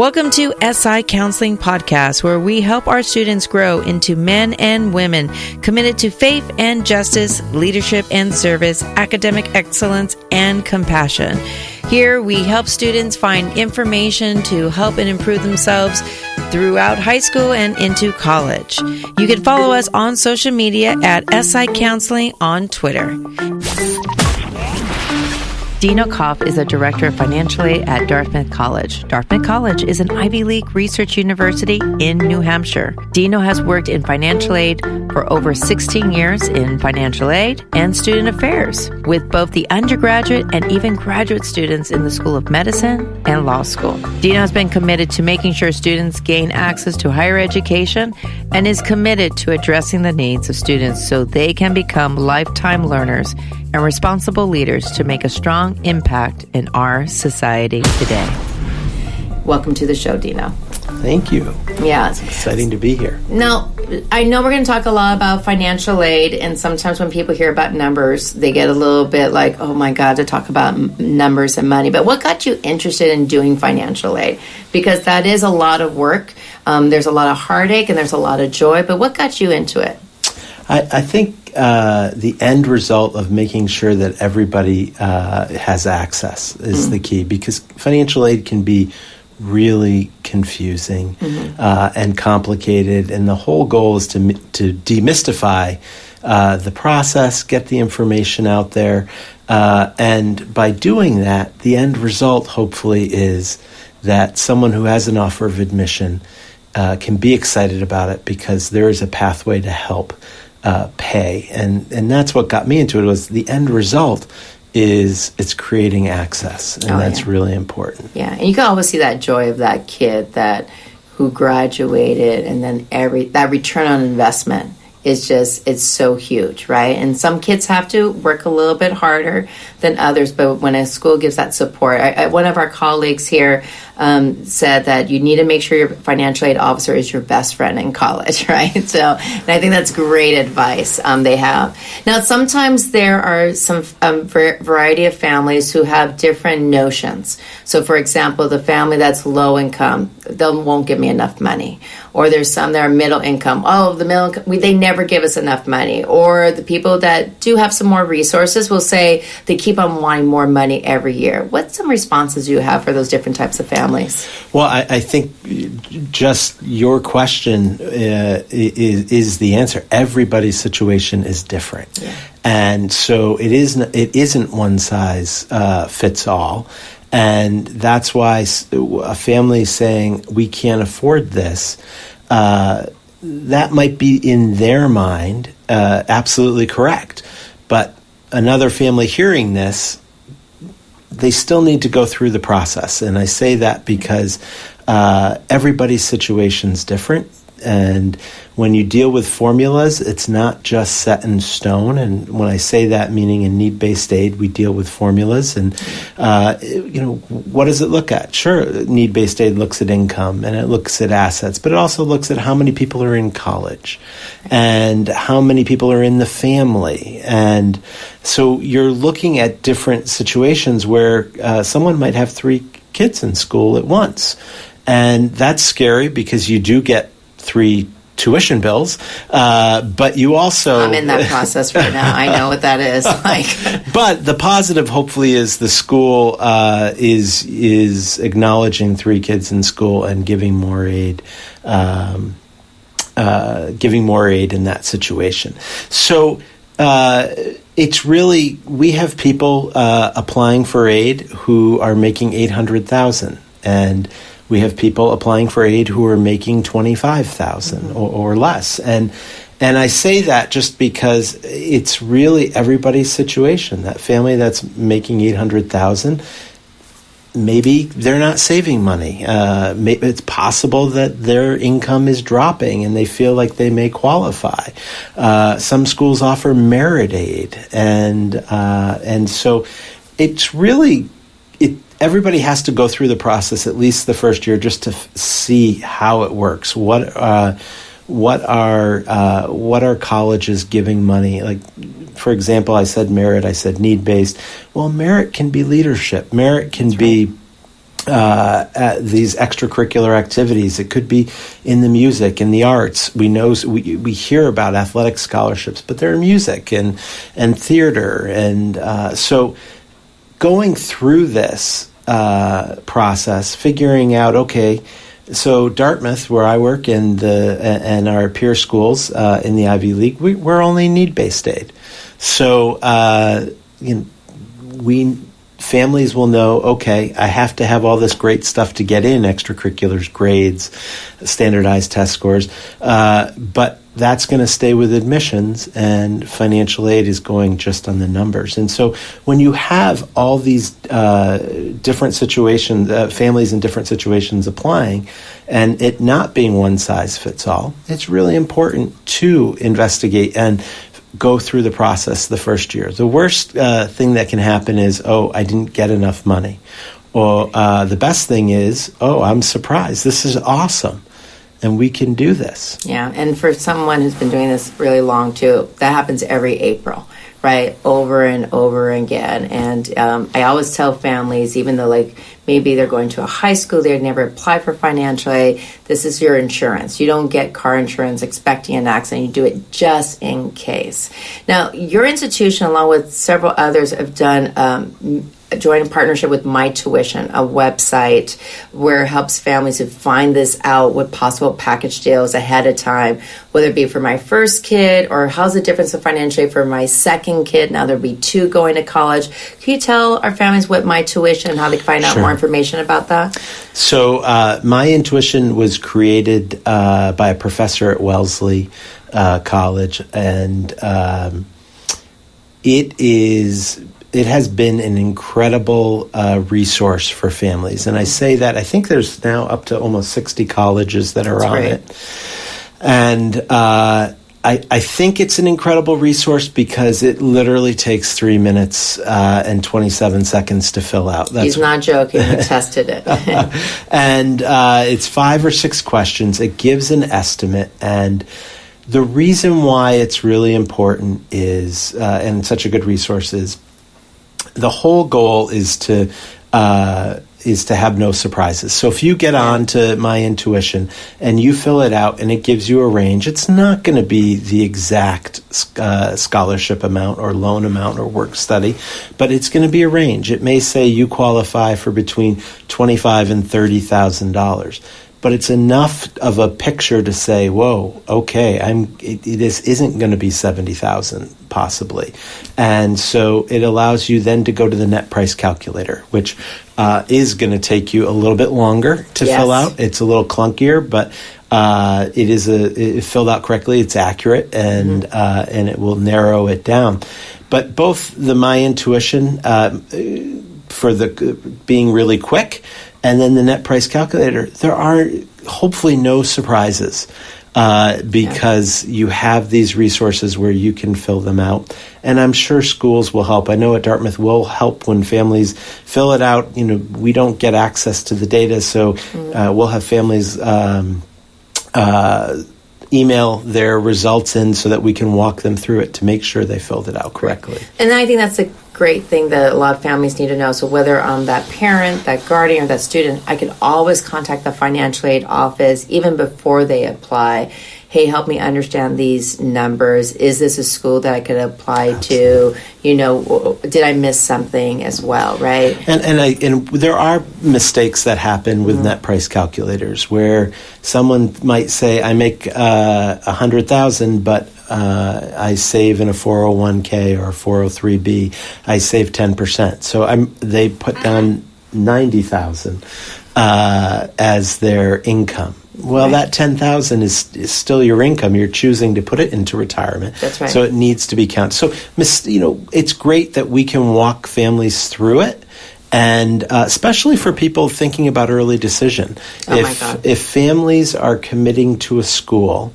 Welcome to SI Counseling Podcast, where we help our students grow into men and women committed to faith and justice, leadership and service, academic excellence, and compassion. Here, we help students find information to help and improve themselves throughout high school and into college. You can follow us on social media at SI Counseling on Twitter. Dino Koff is a director of financial aid at Darthmouth College. Darthmouth College is an Ivy League research university in New Hampshire. Dino has worked in financial aid for over 16 years in financial aid and student affairs with both the undergraduate and even graduate students in the School of Medicine and Law School. Dino has been committed to making sure students gain access to higher education and is committed to addressing the needs of students so they can become lifetime learners and responsible leaders to make a strong impact in our society today. Welcome to the show, Dino. Thank you. Yeah. It's exciting to be here. Now, I know we're going to talk a lot about financial aid, and sometimes when people hear about numbers, they get a little bit like, oh my God, to talk about numbers and money. But what got you interested in doing financial aid? Because that is a lot of work. There's a lot of heartache and there's a lot of joy. But what got you into it? I think the end result of making sure that everybody has access is the key, because financial aid can be really confusing and complicated, and the whole goal is to demystify the process, get the information out there, and by doing that, the end result hopefully is that someone who has an offer of admission can be excited about it because there is a pathway to help pay, and that's what got me into it. Was the end result is it's creating access, and that's really important. Yeah, and you can always see that joy of that kid who graduated, and then that return on investment is just, it's so huge, right? And some kids have to work a little bit harder than others, but when a school gives that support, one of our colleagues here said that you need to make sure your financial aid officer is your best friend in college, right? So, and I think that's great advice they have. Now, sometimes there are some variety of families who have different notions. So, for example, the family that's low income, they won't give me enough money. Or there's some that are middle income. Oh, the middle income, they never give us enough money. Or the people that do have some more resources will say they keep on wanting more money every year. What's some responses you have for those different types of families? Well, I think just your question is the answer. Everybody's situation is different. Yeah. And so it isn't one size fits all. And that's why a family saying, we can't afford this, that might be in their mind absolutely correct. But another family hearing this, they still need to go through the process. And I say that because everybody's situation is different. And when you deal with formulas, it's not just set in stone. And when I say that, meaning in need-based aid, we deal with formulas. And, what does it look at? Sure, need-based aid looks at income and it looks at assets, but it also looks at how many people are in college and how many people are in the family. And so you're looking at different situations where someone might have 3 kids in school at once. And that's scary because you do get 3 tuition bills, but you also... I'm in that process right now. I know what that is like. But the positive, hopefully, is the school is acknowledging 3 kids in school and giving more aid, in that situation. So it's really, we have people applying for aid who are making $800,000, and we have people applying for aid who are making $25,000 or less. And I say that just because it's really everybody's situation. That family that's making $800,000, maybe they're not saving money. Maybe it's possible that their income is dropping and they feel like they may qualify. Some schools offer merit aid. And so it's really... Everybody has to go through the process at least the first year just to see how it works. What are colleges giving money? Like, for example, I said merit, I said need-based. Well, merit can be leadership. Merit can be these extracurricular activities. It could be in the music and the arts. We hear about athletic scholarships, but they're music and theater. And so going through this process, figuring out, okay, so Dartmouth, where I work, and our peer schools in the Ivy League, we're only need-based aid. So families will know, okay, I have to have all this great stuff to get in, extracurriculars, grades, standardized test scores, but that's going to stay with admissions, and financial aid is going just on the numbers. And so when you have all these different situations, families in different situations applying, and it not being one size fits all, it's really important to investigate and go through the process the first year. The worst thing that can happen is, I didn't get enough money. Or the best thing is, I'm surprised. This is awesome. And we can do this. Yeah, and for someone who's been doing this really long, too, that happens every April, right? Over and over again. And I always tell families, even though maybe they're going to a high school, they've never applied for financial aid, this is your insurance. You don't get car insurance expecting an accident. You do it just in case. Now, your institution, along with several others, have done join a partnership with My Tuition, a website where it helps families who find this out with possible package deals ahead of time, whether it be for my first kid or how's the difference of financial aid for my second kid. Now there'll be 2 going to college. Can you tell our families what My Tuition and how they can find out more information about that? So My Intuition was created by a professor at Wellesley College, and it has been an incredible resource for families. And I say that, I think there's now up to almost 60 colleges that are on it. And I think it's an incredible resource because it literally takes 3 minutes and 27 seconds to fill out. He's not joking. He tested it. And it's 5 or 6 questions. It gives an estimate. And the reason why it's really important is, and such a good resource is, the whole goal is to have no surprises. So if you get on to My Intuition and you fill it out and it gives you a range, it's not going to be the exact scholarship amount or loan amount or work study, but it's going to be a range. It may say you qualify for between $25,000 and $30,000. But it's enough of a picture to say, whoa, okay, this isn't going to be $70,000 possibly. And so it allows you then to go to the net price calculator, which is going to take you a little bit longer to fill out. It's a little clunkier, but it filled out correctly. It's accurate, and it will narrow it down. But both the My Intuition for the being really quick, and then the net price calculator, there are hopefully no surprises because you have these resources where you can fill them out. And I'm sure schools will help. I know at Dartmouth we'll help when families fill it out. We don't get access to the data, so we'll have families email their results in so that we can walk them through it to make sure they filled it out correctly. And I think that's a great thing that a lot of families need to know. So whether I'm that parent, that guardian, or that student, I can always contact the financial aid office even before they apply. Hey, help me understand these numbers. Is this a school that I could apply to? Did I miss something as well, right? And there are mistakes that happen with net price calculators where someone might say, I make $100,000, but I save in a 401k or a 403b, I save 10%. So they put down $90,000 as their income. Well, that $10,000 is still your income. You're choosing to put it into retirement. That's right. So it needs to be counted. So, it's great that we can walk families through it, and especially for people thinking about early decision. If families are committing to a school,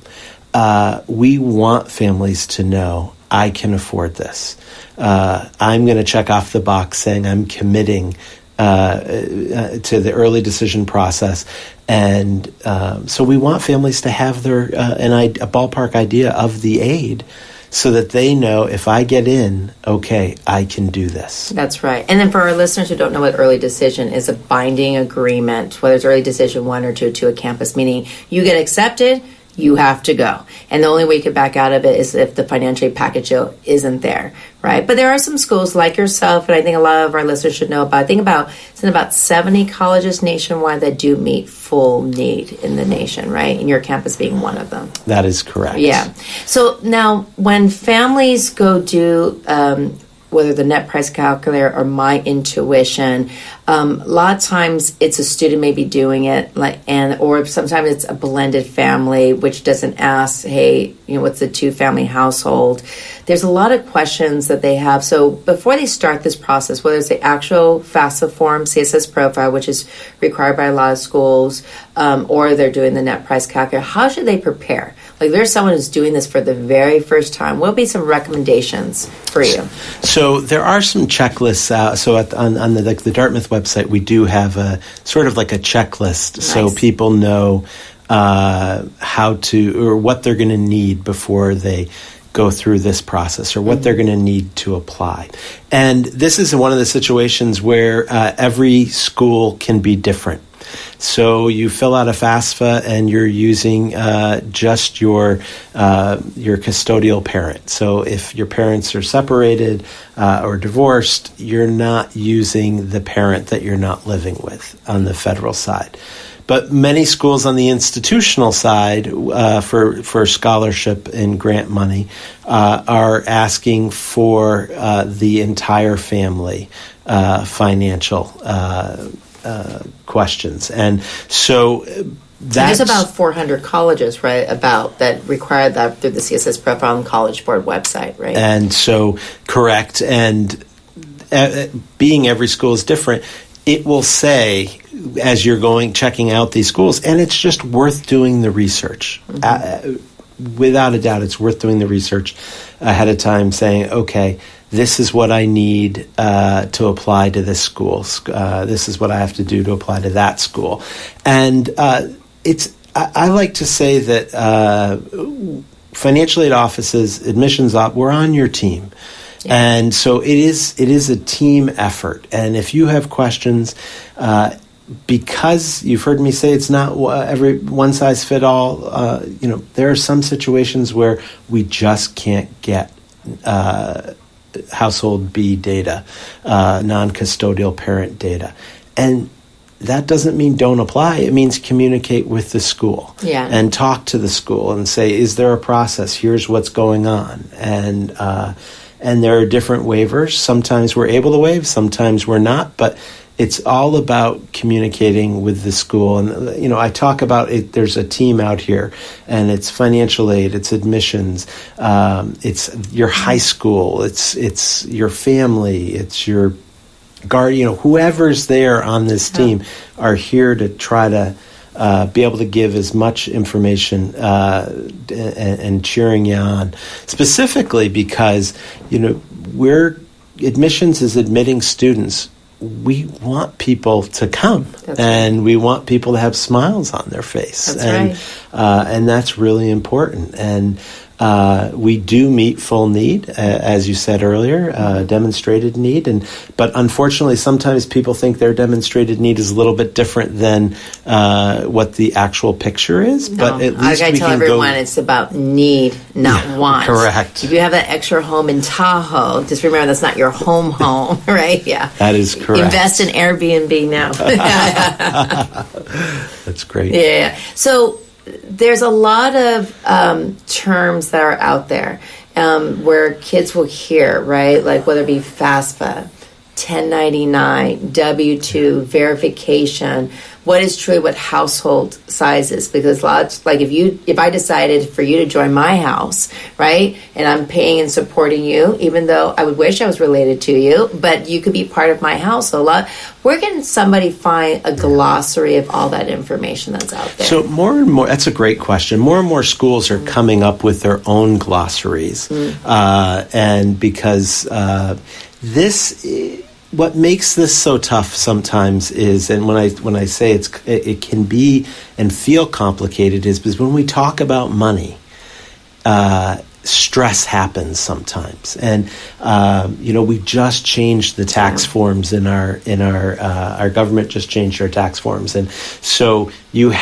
we want families to know, I can afford this. I'm going to check off the box saying I'm committing to the early decision process. And so we want families to have their a ballpark idea of the aid so that they know if I get in, okay, I can do this. That's right. And then for our listeners who don't know what early decision is, a binding agreement, whether it's early decision 1 or 2 to a campus, meaning you get accepted, you have to go. And the only way you can back out of it is if the financial aid package isn't there, right? But there are some schools like yourself, and I think a lot of our listeners should know about, it's in about 70 colleges nationwide that do meet full need in the nation, right? And your campus being one of them. That is correct. Yeah. So now when families go do whether the net price calculator or my intuition, a lot of times it's a student maybe doing it, or sometimes it's a blended family which doesn't ask, hey, what's the 2-family household? There's a lot of questions that they have. So before they start this process, whether it's the actual FAFSA form, CSS profile, which is required by a lot of schools, or they're doing the net price calculator, how should they prepare? Like, there's someone who's doing this for the very first time. What would be some recommendations for you? So there are some checklists. On the Dartmouth website, we do have a sort of like a checklist, Nice. So people know how to, or what they're going to need before they go through this process, or what they're going to need to apply. And this is one of the situations where every school can be different. So you fill out a FAFSA and you're using just your custodial parent. So if your parents are separated or divorced, you're not using the parent that you're not living with on the federal side. But many schools on the institutional side for scholarship and grant money are asking for the entire family financial questions. And so there's about 400 colleges, right, that require that through the CSS profile and College Board website, right? And so, correct. And being every school is different, it will say, as you're checking out these schools, and it's just worth doing the research. Without a doubt, it's worth doing the research ahead of time, saying, okay, this is what I need to apply to this school. This is what I have to do to apply to that school. And I like to say that financial aid offices, admissions we're on your team. Yeah. And so it is a team effort. And if you have questions, because you've heard me say it's not every one size fit all, there are some situations where we just can't get household B data, non-custodial parent data. And that doesn't mean don't apply. It means communicate with the school and talk to the school and say, is there a process? Here's what's going on. And there are different waivers. Sometimes we're able to waive, sometimes we're not, but it's all about communicating with the school. And, I talk about it, there's a team out here, and it's financial aid, it's admissions, it's your high school, it's your family, it's your guardian, whoever's there on this team are here to try to be able to give as much information and cheering you on, specifically because, admissions is admitting students. We want people to come. That's and right. We want people to have smiles on their face. That's right. And that's really important. And we do meet full need, as you said earlier, demonstrated need. But unfortunately, sometimes people think their demonstrated need is a little bit different than what the actual picture is. No, but at least I tell everyone it's about need, not want. Correct. If you have that extra home in Tahoe, just remember that's not your home, right? Yeah. That is correct. Invest in Airbnb now. That's great. Yeah. So there's a lot of terms that are out there where kids will hear, right? Like whether it be FAFSA, 1099, W-2, verification, what is truly what household size is. Because if I decided for you to join my house, right, and I'm paying and supporting you, even though I would wish I was related to you, but you could be part of my house a lot. Where can somebody find a glossary of all that information that's out there? So more and more, that's a great question. More and more schools are coming up with their own glossaries. And because what makes this so tough sometimes is, and when I say it can be and feel complicated, is because when we talk about money, stress happens sometimes, and we just changed the tax forms in our government just changed our tax forms, and so you